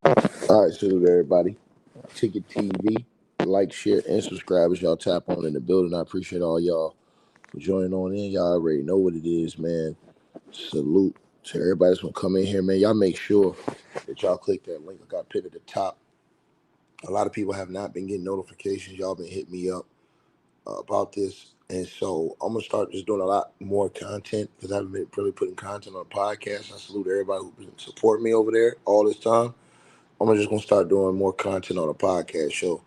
All right, salute everybody. Ticket TV, like, share, and subscribe as y'all tap on in the building. I appreciate all y'all for joining on in. Y'all already know what it is, man. Salute to everybody that's gonna come in here, man. Y'all make sure that y'all click that link I got pinned at the top. A lot of people have not been getting notifications. Y'all been hitting me up about this, and so I'm gonna start just doing a lot more content because I haven't been really putting content on the podcast. I salute everybody who's been supporting me over there all this time. I'm just gonna start doing more content on the podcast show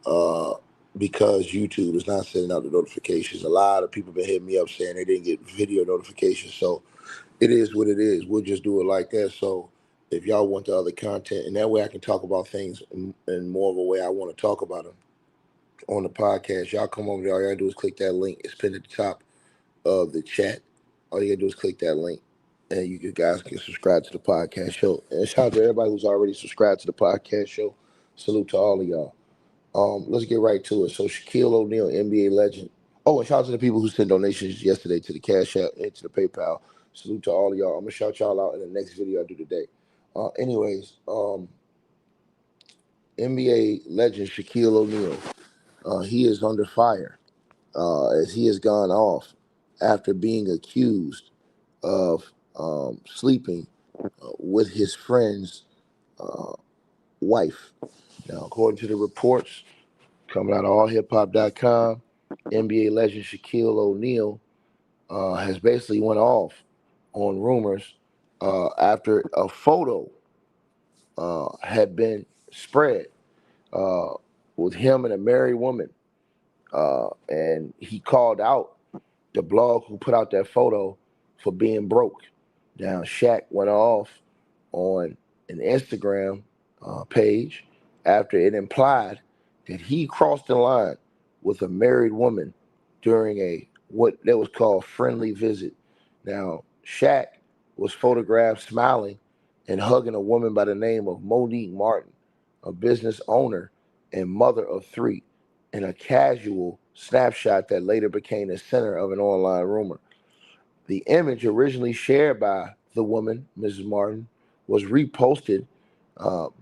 uh, because YouTube is not sending out the notifications. A lot of people been hitting me up saying they didn't get video notifications, so it is what it is. We'll just do it like that. So if y'all want the other content, and that way I can talk about things in more of a way I want to talk about them on the podcast. Y'all come over there. All you gotta do is click that link. It's pinned at the top of the chat. All you gotta do is click that link, and guys can subscribe to the podcast show. And shout out to everybody who's already subscribed to the podcast show. Salute to all of y'all. Let's get right to it. So Shaquille O'Neal, NBA legend. Oh, and shout out to the people who sent donations yesterday to the Cash App and to the PayPal. Salute to all of y'all. I'm gonna shout y'all out in the next video I do today. Anyways, NBA legend Shaquille O'Neal. He is under fire as he has gone off after being accused of sleeping with his friend's uh, wife. Now, according to the reports coming out of allhiphop.com, NBA legend Shaquille O'Neal has basically went off on rumors after a photo had been spread uh, with him and a married woman. And he called out the blog who put out that photo for being broke. Now, Shaq went off on an Instagram page after it implied that he crossed the line with a married woman during a what that was called friendly visit. Now, Shaq was photographed smiling and hugging a woman by the name of Monique Martin, a business owner and mother of three, in a casual snapshot that later became the center of an online rumor. The image, originally shared by the woman, Mrs. Martin, was reposted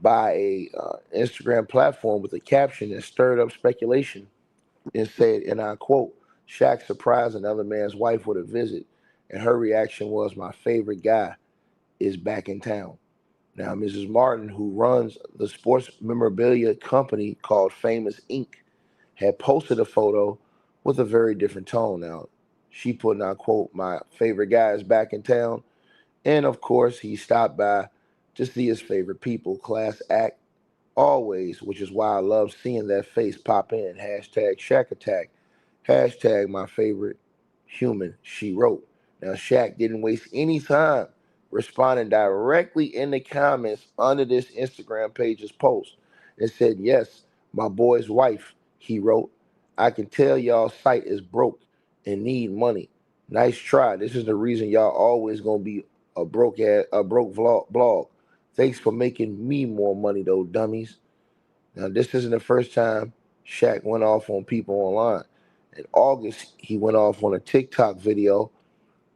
by a Instagram platform with a caption that stirred up speculation and said, and I quote, Shaq surprised another man's wife with a visit, and her reaction was, my favorite guy is back in town. Now, Mrs. Martin, who runs the sports memorabilia company called Famous Inc., had posted a photo with a very different tone. Now, she put, and I quote, my favorite guy is back in town. And of course, he stopped by to see his favorite people, class act always, which is why I love seeing that face pop in. Hashtag Shaq Attack. Hashtag my favorite human, she wrote. Now, Shaq didn't waste any time responding directly in the comments under this Instagram page's post and said, yes, my boy's wife, he wrote. I can tell y'all site is broke and need money. Nice try. This is the reason y'all always gonna be a broke blog. Thanks for making me more money though, dummies. Now, this isn't the first time Shaq went off on people online. In August, he went off on a TikTok video.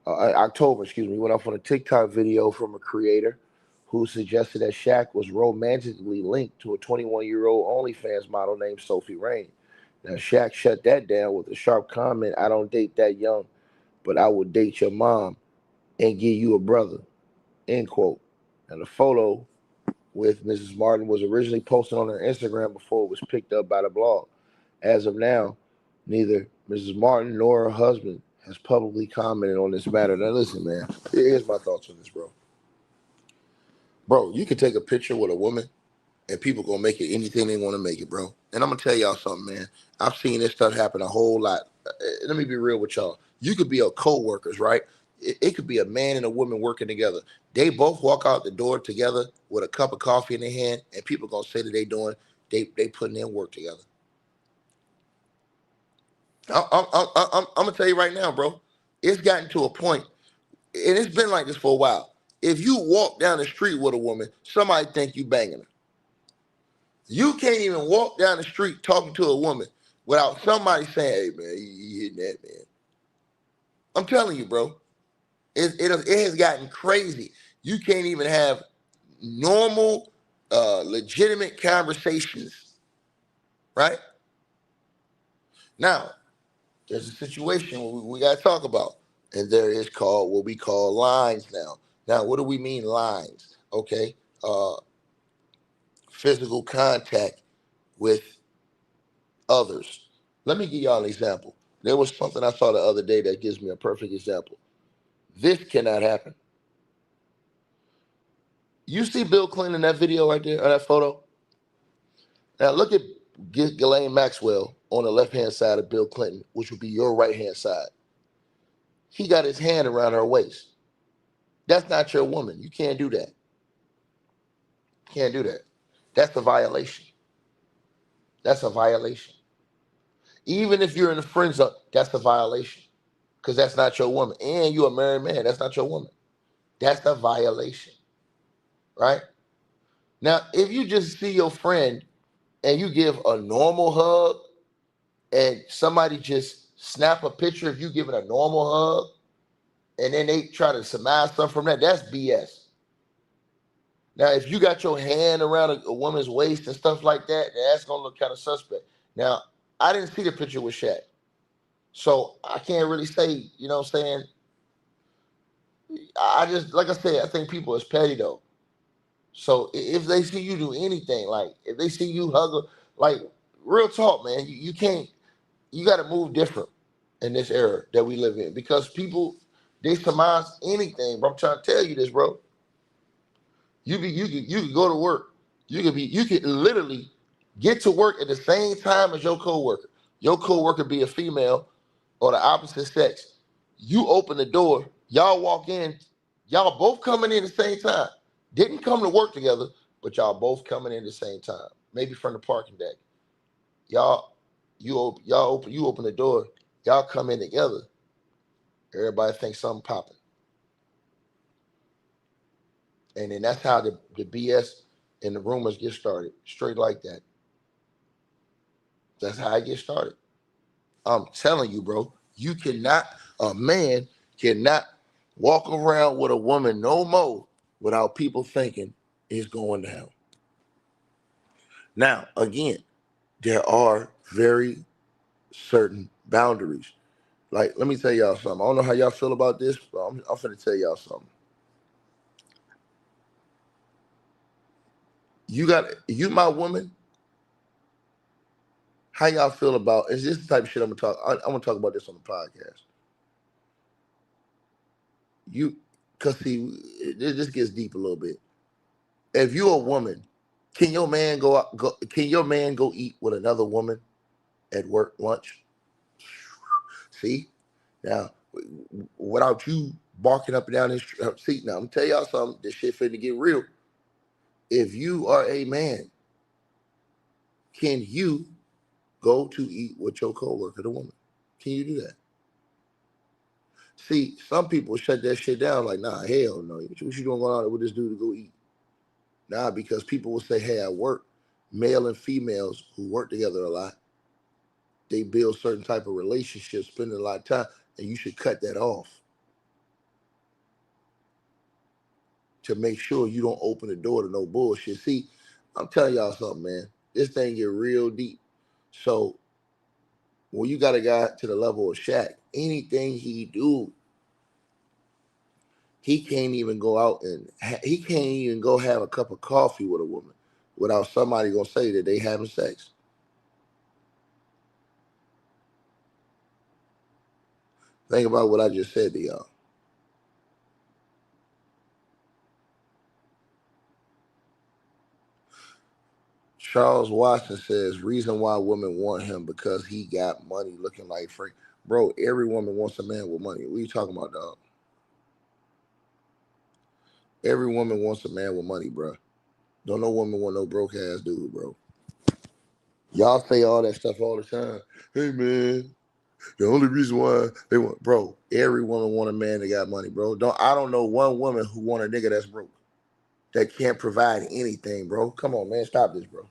October, excuse me, he went off on a TikTok video from a creator who suggested that Shaq was romantically linked to a 21-year-old OnlyFans model named Sophie Rain. Now, Shaq shut that down with a sharp comment, I don't date that young, but I would date your mom and give you a brother, end quote. And the photo with Mrs. Martin was originally posted on her Instagram before it was picked up by the blog. As of now, neither Mrs. Martin nor her husband has publicly commented on this matter. Now, listen, man, here's my thoughts on this, bro. Bro, you can take a picture with a woman and people gonna make it anything they want to make it, bro. And I'm gonna tell y'all something, man. I've seen this stuff happen a whole lot. Let me be real with y'all. You could be a co-workers, right? It could be a man and a woman working together. They both walk out the door together with a cup of coffee in their hand, and people gonna say that they putting in work together. I'm gonna tell you right now, bro. It's gotten to a point, and it's been like this for a while. If you walk down the street with a woman, somebody think you banging her. You can't even walk down the street talking to a woman without somebody saying, "Hey man, you hitting that man." I'm telling you, bro. It has gotten crazy. You can't even have normal. legitimate conversations, right? Now, there's a situation we got to talk about, and there is called what we call lines now. Now, what do we mean lines? Okay, physical contact with others. Let me give y'all an example. There was something I saw the other day that gives me a perfect example. This cannot happen. You see Bill Clinton in that video right there, or that photo? Now look at Ghislaine Maxwell on the left-hand side of Bill Clinton, which would be your right-hand side. He got his hand around her waist. That's not your woman. You can't do that. Can't do that. That's a violation. That's a violation. Even if you're in the friend zone, that's a violation. Because that's not your woman. And you're a married man. That's not your woman. That's a violation. Right? Now, if you just see your friend and you give a normal hug and somebody just snap a picture of you giving a normal hug and then they try to surmise something from that, that's BS. Now, if you got your hand around a woman's waist and stuff like that, that's going to look kind of suspect. Now, I didn't see the picture with Shaq. So I can't really say, you know what I'm saying? I just, like I said, I think people is petty though. So if they see you do anything, like if they see you hug, like real talk, man, you can't, you got to move different in this era that we live in because people, they surmise anything, bro. I'm trying to tell you this, bro. You could go to work. You could literally get to work at the same time as your coworker. Your coworker be a female or the opposite sex. You open the door, y'all walk in, y'all both coming in the same time. Didn't come to work together, but y'all both coming in the same time. Maybe from the parking deck. You open the door, y'all come in together. Everybody thinks something popping. And then that's how the BS and the rumors get started. Straight like that. That's how I get started. I'm telling you, bro, a man cannot walk around with a woman no more without people thinking it's going down. Now, again, there are very certain boundaries. Like, let me tell y'all something. I don't know how y'all feel about this, but I'm finna tell y'all something. You my woman. How y'all feel about? Is this the type of shit I'm gonna talk? I'm gonna talk about this on the podcast. Cause see, this gets deep a little bit. If you're a woman, can your man Can your man go eat with another woman at work lunch? See, now without you barking up and down his seat. Now I'm gonna tell y'all something. This shit finna get real. If you are a man, can you go to eat with your coworker, the woman? Can you do that? See, some people shut that shit down like, nah, hell no. What you doing going on with this dude to go eat? Nah, because people will say, hey, at work, male and females who work together a lot, they build certain type of relationships, spending a lot of time, and you should cut that off to make sure you don't open the door to no bullshit. See, I'm telling y'all something, man. This thing get real deep. So when you got a guy to the level of Shaq, anything he do, he can't even go out and he can't even go have a cup of coffee with a woman without somebody gonna say that they having sex. Think about what I just said to y'all. Charles Watson says reason why women want him because he got money, looking like Frank. Bro, every woman wants a man with money. What are you talking about, dog? Every woman wants a man with money, bro. Don't no woman want no broke ass dude, bro. Y'all say all that stuff all the time. Hey man, the only reason why they want, bro, every woman want a man that got money, bro. I don't know one woman who want a nigga that's broke, that can't provide anything, bro. Come on, man, stop this, bro.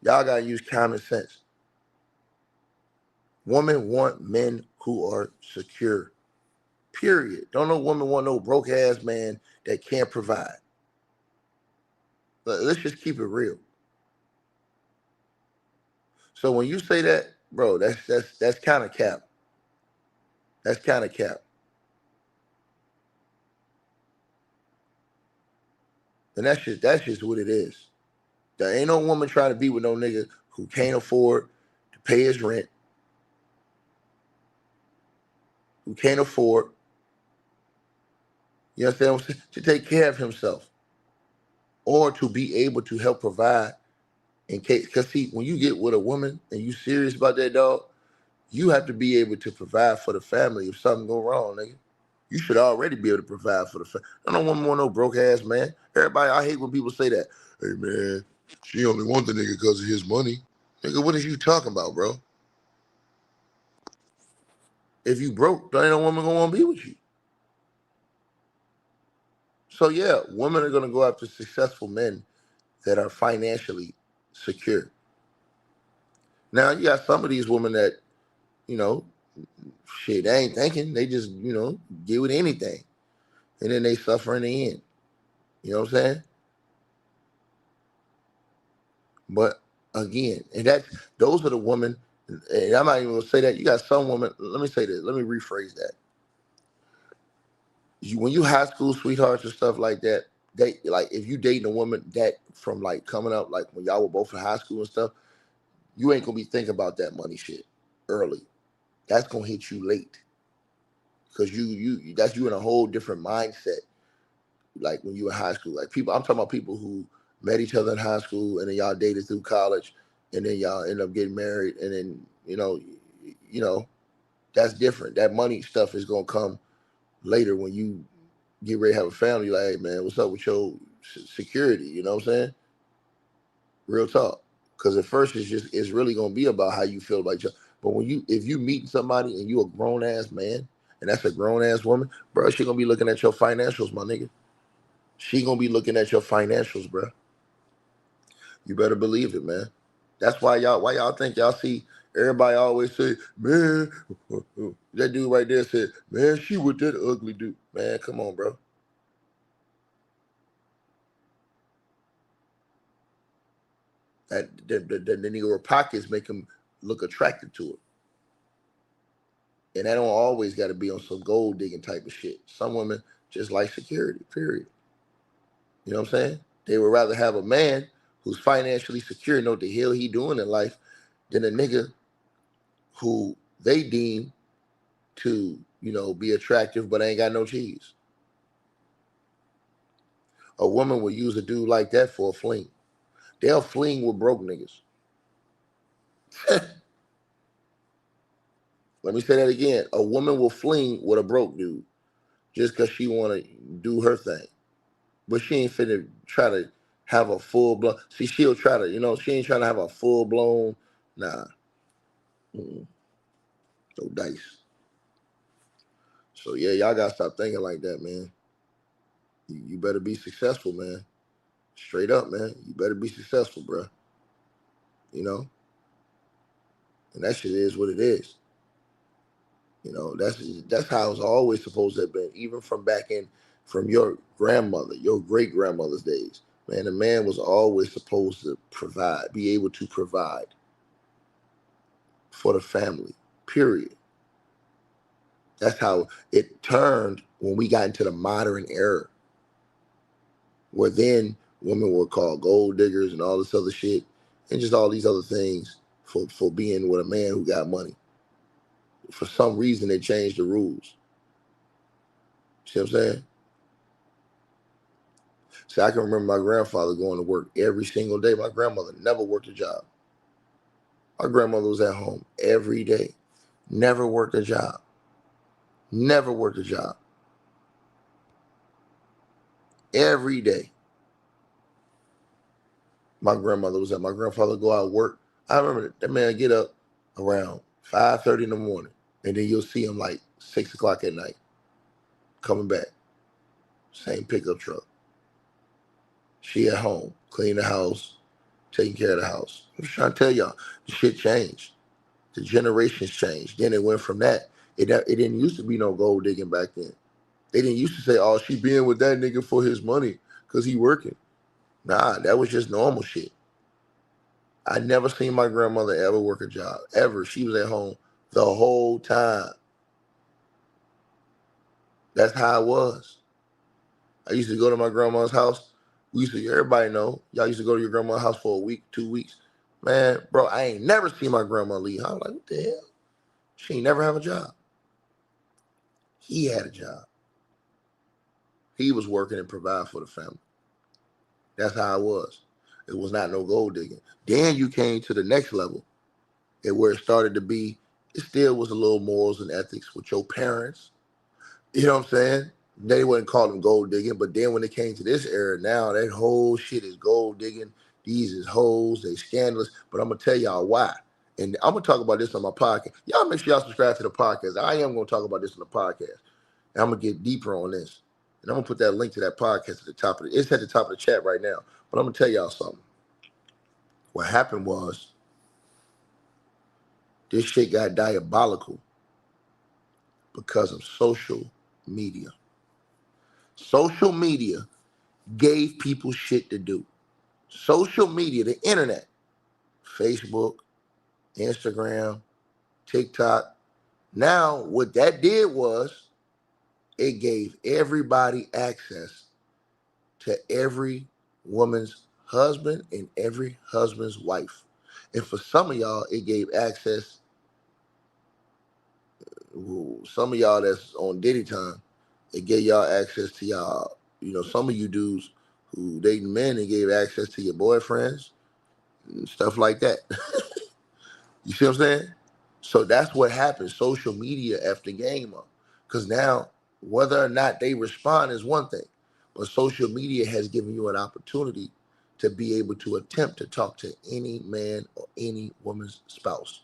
Y'all gotta use common sense. Women want men who are secure. Period. Don't no woman want no broke ass man that can't provide. Let's just keep it real. So when you say that, bro, that's kind of cap. That's kind of cap. And that's just what it is. There ain't no woman trying to be with no nigga who can't afford to pay his rent, who can't afford, you understand what I'm saying, to take care of himself or to be able to help provide in case. Because see, when you get with a woman and you serious about that dog, you have to be able to provide for the family if something go wrong, nigga. You should already be able to provide for the family. I don't want no broke ass man. Everybody, I hate when people say that. Hey man, she only want the nigga because of his money. Nigga, what is you talking about, bro? If you broke, there ain't no woman gonna want to be with you. So yeah, women are gonna go after successful men that are financially secure. Now you got some of these women that, you know, shit, they ain't thinking. They just, get with anything. And then they suffer in the end. You know what I'm saying? But again, and those are the women, and I'm not even gonna say that. You got some women, let me say this, let me rephrase that. When you high school sweethearts and stuff like that, they like if you dating a woman that from like coming up, like when y'all were both in high school and stuff, you ain't gonna be thinking about that money shit early. That's gonna hit you late. Cause that's you in a whole different mindset. Like when you were in high school. Like I'm talking about people who met each other in high school and then y'all dated through college and then y'all end up getting married and then, you know, that's different. That money stuff is gonna come later when you get ready to have a family. Like, hey man, what's up with your security? You know what I'm saying? Real talk. Because at first it's really gonna be about how you feel about your. But if you meet somebody and you a grown ass man and that's a grown ass woman, bro, she gonna be looking at your financials, my nigga. She gonna be looking at your financials, bro. You better believe it, man. That's why y'all think y'all see everybody always say, man, that dude right there said, man, she with that ugly dude. Man, come on, bro. The nigga with pockets make him look attracted to it. And that don't always got to be on some gold digging type of shit. Some women just like security, period. You know what I'm saying? They would rather have a man who's financially secure, know what the hell he doing in life, than a nigga who they deem to, be attractive but ain't got no cheese. A woman will use a dude like that for a fling. They'll fling with broke niggas. Let me say that again. A woman will fling with a broke dude just because she want to do her thing. But she ain't finna try to have a full blown. See, she'll try to, she ain't trying to have a full blown. Nah, mm-mm, no dice. So yeah, y'all gotta stop thinking like that, man. You better be successful, man. Straight up, man. You better be successful, bro. You know, and that shit is what it is. That's how it's always supposed to have been, even from your grandmother, your great grandmother's days. Man, the man was always supposed to provide, be able to provide for the family. Period. That's how it turned when we got into the modern era, where then women were called gold diggers and all this other shit, and just all these other things for being with a man who got money. For some reason, they changed the rules. See what I'm saying? See, I can remember my grandfather going to work every single day. My grandmother never worked a job. My grandmother was at home every day. Never worked a job. Never worked a job. Every day. My grandfather go out and work. I remember that man get up around 5:30 in the morning. And then you'll see him like 6 o'clock at night coming back. Same pickup truck. She at home, clean the house, taking care of the house. I'm just trying to tell y'all, the shit changed. The generations changed. Then it went from that. It didn't used to be no gold digging back then. They didn't used to say, "Oh, she being with that nigga for his money, cause he working." Nah, that was just normal shit. I never seen my grandmother ever work a job, ever. She was at home the whole time. That's how it was. I used to go to my grandma's house. We used to, everybody know, y'all used to go to your grandma's house for a week, 2 weeks. Man, bro, I ain't never seen my grandma leave. I was like, what the hell? She ain't never have a job. He had a job. He was working and providing for the family. That's how it was. It was not no gold digging. Then you came to the next level, and where it started to be, it still was a little morals and ethics with your parents. You know what I'm saying? They wouldn't call them gold digging, but then when it came to this era, now that whole shit is gold digging. These is hoes, they scandalous. But I'm gonna tell y'all why. And I'm gonna talk about this on my podcast. Y'all make sure y'all subscribe to the podcast. I am gonna talk about this on the podcast. And I'm gonna get deeper on this. And I'm gonna put that link to that podcast at the top of it. It's at the top of the chat right now. But I'm gonna tell y'all something. What happened was this shit got diabolical because of social media. Social media gave people shit to do. Social media, the internet, Facebook, Instagram, TikTok. Now, what that did was it gave everybody access to every woman's husband and every husband's wife. And for some of y'all, it gave access, some of y'all that's on Diddy time, it gave y'all access to y'all, some of you dudes who dating men, it gave access to your boyfriends and stuff like that. You see what I'm saying? So that's what happens. Social media effed the game up. Because now, whether or not they respond is one thing. But social media has given you an opportunity to be able to attempt to talk to any man or any woman's spouse.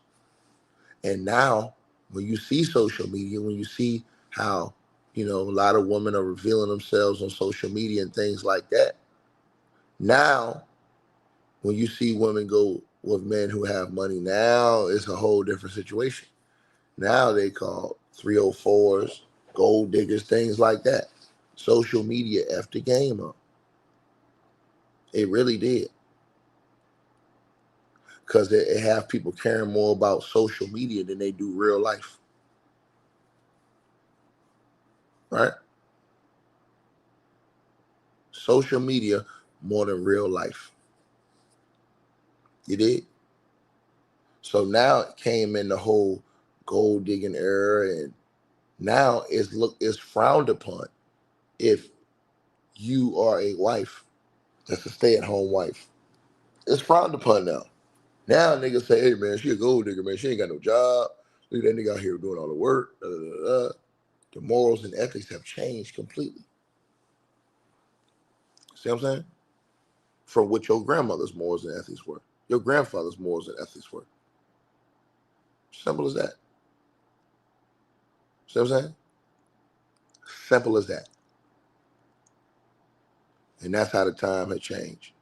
And now, when you see social media, when you see how, a lot of women are revealing themselves on social media and things like that, now, when you see women go with men who have money, now it's a whole different situation. Now they call 304s, gold diggers, things like that. Social media effed the game up. It really did. Because it have people caring more about social media than they do real life. Right? Social media more than real life. You did? So now it came in the whole gold digging era, and now it's frowned upon if you are a wife that's a stay-at-home wife. It's frowned upon now. Now niggas say, hey man, she a gold digger, man. She ain't got no job. Look at that nigga out here doing all the work. The morals and ethics have changed completely. See what I'm saying? From what your grandmother's morals and ethics were. Your grandfather's morals and ethics were. Simple as that. See what I'm saying? Simple as that. And that's how the time had changed.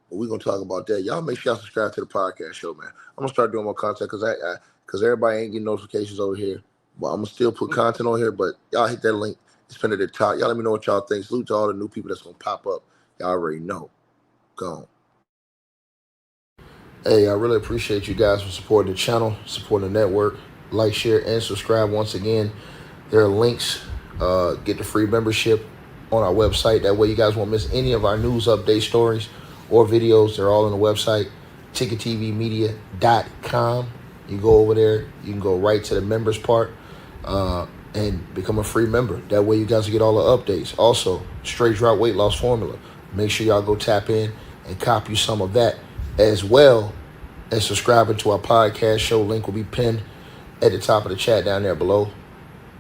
But we're gonna talk about that. Y'all make sure y'all subscribe to the podcast show, man. I'm gonna start doing more content because everybody ain't getting notifications over here. But I'm gonna still put content on here. But y'all hit that link. It's pinned at the top. Y'all let me know what y'all think. Salute to all the new people that's gonna pop up. Y'all already know. Go on. Hey, I really appreciate you guys for supporting the channel, supporting the network. Like, share, and subscribe once again. There are links. Get the free membership on our website. That way you guys won't miss any of our news update stories or videos. They're all on the website, ticketvmedia.com. You go over there. You can go right to the members part and become a free member. That way you guys will get all the updates. Also, straight drop weight loss formula. Make sure y'all go tap in and copy some of that, as well as subscribing to our podcast show. Link will be pinned at the top of the chat down there below.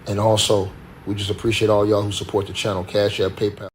And also, we just appreciate all y'all who support the channel. Cash App, PayPal.